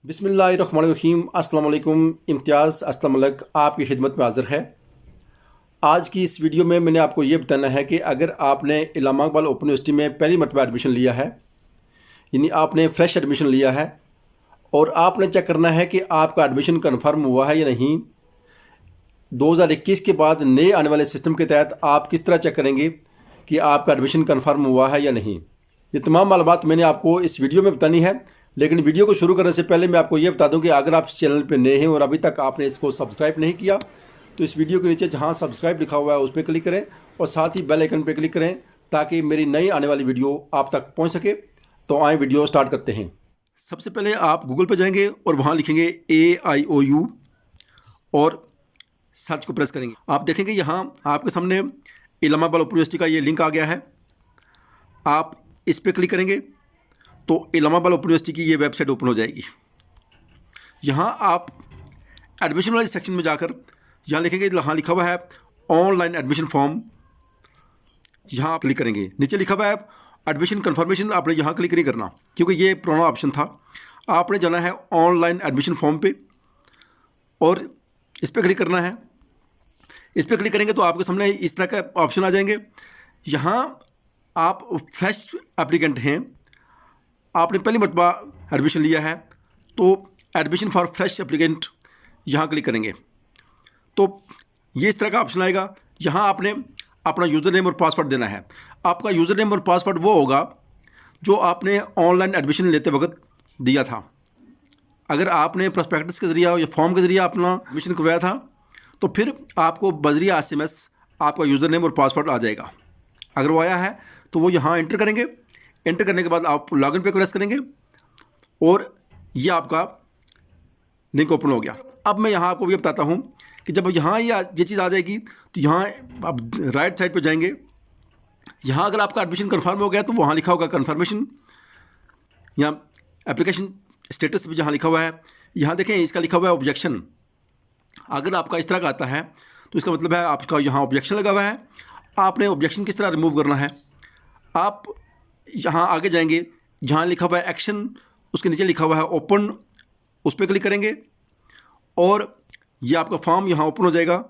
बिस्मिल्लाहिर्रहमानिर्रहीम। अस्सलाम वालेकुम। इम्तियाज़ अस्लम मलिक आपकी खिदमत में हाज़िर है। आज की इस वीडियो में मैंने आपको ये बताना है कि अगर आपने इलामा इकबाल ओपन यूनिवर्सिटी में पहली मरतबा एडमिशन लिया है, यानी आपने फ़्रेश एडमिशन लिया है और आपने चेक करना है कि आपका एडमिशन कन्फर्म हुआ है या नहीं। 2021 के बाद नए आने वाले सिस्टम के तहत आप किस तरह चेक करेंगे कि आपका एडमिशन कन्फर्म हुआ है या नहीं। ये तमाम मालूमात मैंने आपको इस वीडियो में बतानी है। लेकिन वीडियो को शुरू करने से पहले मैं आपको ये बता दूं कि अगर आप इस चैनल पर नए हैं और अभी तक आपने इसको सब्सक्राइब नहीं किया तो इस वीडियो के नीचे जहां सब्सक्राइब लिखा हुआ है उस पर क्लिक करें और साथ ही बेल आइकन पर क्लिक करें ताकि मेरी नई आने वाली वीडियो आप तक पहुंच सके। तो आए वीडियो स्टार्ट करते हैं। सबसे पहले आप गूगल पर जाएंगे और वहाँ लिखेंगे AIOU और सर्च को प्रेस करेंगे। आप देखेंगे यहाँ आपके सामने इलामा इकबाल ओपन यूनिवर्सिटी का ये लिंक आ गया है। आप इस पर क्लिक करेंगे तो इलामा इकबाल ओपन यूनिवर्सिटी की ये वेबसाइट ओपन हो जाएगी। यहाँ आप एडमिशन वाले सेक्शन में जाकर यहाँ लिखेंगे, यहाँ लिखा हुआ है ऑनलाइन एडमिशन फॉर्म, यहाँ आप क्लिक करेंगे। नीचे लिखा हुआ है एडमिशन कन्फर्मेशन, आपने यहाँ क्लिक नहीं करना क्योंकि ये पुराना ऑप्शन था। आपने जाना है ऑनलाइन एडमिशन फॉर्म पे और इस पर क्लिक करना है। इस पर क्लिक करेंगे तो आपके सामने इस तरह का ऑप्शन आ जाएंगे। यहाँ आप फ्रेश एप्लीकेंट हैं, आपने पहली मरतबा एडमिशन लिया है तो एडमिशन फॉर फ्रेश एप्लीकेंट यहाँ क्लिक करेंगे तो ये इस तरह का ऑप्शन आएगा। यहाँ आपने अपना यूज़र नेम और पासवर्ड देना है। आपका यूज़र नेम और पासवर्ड वो होगा जो आपने ऑनलाइन एडमिशन लेते वक्त दिया था। अगर आपने प्रोस्पेक्टस के ज़रिए या फॉर्म के ज़रिए अपना एडमिशन करवाया था तो फिर आपको बजरिया SMS आपका यूज़र नेम और पासवर्ड आ जाएगा। अगर वो आया है तो वो यहाँ एंटर करेंगे। एंटर करने के बाद आप लॉगिन पे प्रेस करेंगे और ये आपका लिंक ओपन हो गया। अब मैं यहाँ आपको ये बताता हूँ कि जब यहाँ ये चीज़ आ जाएगी तो यहाँ आप राइट साइड पे जाएंगे। यहाँ अगर आपका एडमिशन कन्फर्म हो गया तो वहाँ लिखा होगा कन्फर्मेशन, यहाँ एप्लीकेशन स्टेटस भी जहाँ लिखा हुआ है, यहाँ देखें इसका लिखा हुआ है ऑब्जेक्शन। अगर आपका इस तरह का आता है तो इसका मतलब है आपका यहाँ ऑब्जेक्शन लगा हुआ है। आपने ऑब्जेक्शन किस तरह रिमूव करना है, आप यहाँ आगे जाएंगे, जहाँ लिखा हुआ है एक्शन उसके नीचे लिखा हुआ है ओपन, उस पर क्लिक करेंगे और ये आपका फॉर्म यहाँ ओपन हो जाएगा।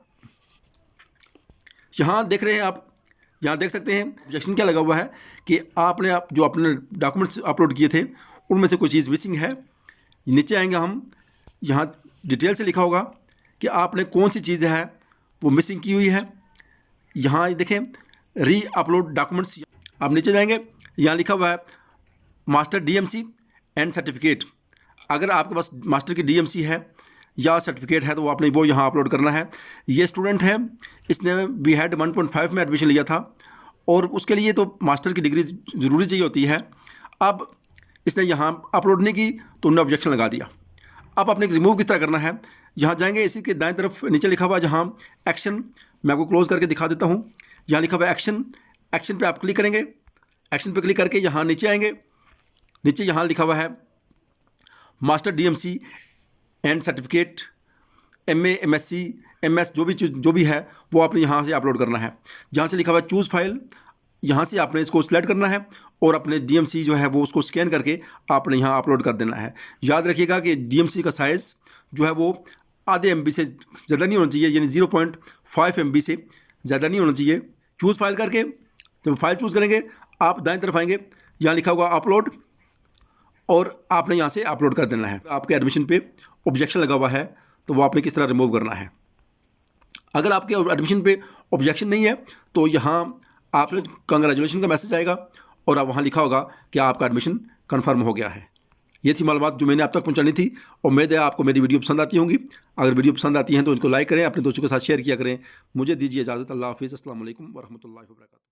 यहाँ देख रहे हैं आप, यहाँ देख सकते हैं ऑब्जेक्शन क्या लगा हुआ है कि आपने जो अपने डॉक्यूमेंट्स अपलोड किए थे उनमें से कोई चीज़ मिसिंग है। नीचे आएंगे हम, यहाँ डिटेल से लिखा होगा कि आपने कौन सी चीज़ है वो मिसिंग की हुई है। यहाँ देखें री अपलोड डॉक्यूमेंट्स, आप नीचे जाएंगे, यहाँ लिखा हुआ है मास्टर DMC एंड सर्टिफिकेट। अगर आपके पास मास्टर की DMC है या सर्टिफिकेट है तो आपने वो यहाँ अपलोड करना है। ये स्टूडेंट है, इसने B.Ed 1.5 में एडमिशन लिया था और उसके लिए तो मास्टर की डिग्री ज़रूरी चाहिए होती है। अब इसने यहाँ अपलोड नहीं की तो उन्होंने ऑब्जेक्शन लगा दिया। अब आपने रिमूव किस तरह करना है, यहाँ जाएंगे, इसी के दाएं तरफ नीचे लिखा हुआ जहाँ एक्शन, मैं आपको क्लोज करके दिखा देता हूँ। यहाँ लिखा हुआ है एक्शन, एक्शन पे आप क्लिक करेंगे। एक्शन पे क्लिक करके यहाँ नीचे आएंगे, नीचे यहाँ लिखा हुआ है master DMC and certificate, MA MSc MS जो भी है वो आपने यहाँ से अपलोड करना है। जहाँ से लिखा हुआ है चूज़ फाइल, यहाँ से आपने इसको सिलेक्ट करना है और अपने DMC जो है वो उसको स्कैन करके आपने यहाँ अपलोड कर देना है। याद रखिएगा कि DMC का साइज़ जो है वो आधे MB से ज़्यादा नहीं होना चाहिए, यानी 0.5 MB से ज़्यादा नहीं होना चाहिए। चूज़ फाइल करके जब फाइल चूज़ करेंगे आप दाएं तरफ आएंगे, यहाँ लिखा हुआ अपलोड और आपने यहाँ से अपलोड कर देना है। आपके एडमिशन पे ऑब्जेक्शन लगा हुआ है तो वो आपने किस तरह रिमूव करना है। अगर आपके एडमिशन पे ऑब्जेक्शन नहीं है तो यहाँ आपने कंग्रेचुलेशन का मैसेज आएगा और आप वहाँ लिखा होगा कि आपका एडमिशन कन्फर्म हो गया है। ये थी मालूमात जो मैंने आप तक पहुँचानी थी। उम्मीद है आपको मेरी वीडियो पसंद आती होंगी। अगर वीडियो पसंद आती हैं तो इनको लाइक करें, अपने दोस्तों के साथ शेयर किया करें। मुझे दीजिए इजाज़त। अल्लाह हाफ़िज़। अस्सलाम वालेकुम वरहमतुल्लाहि वबरकातुहू।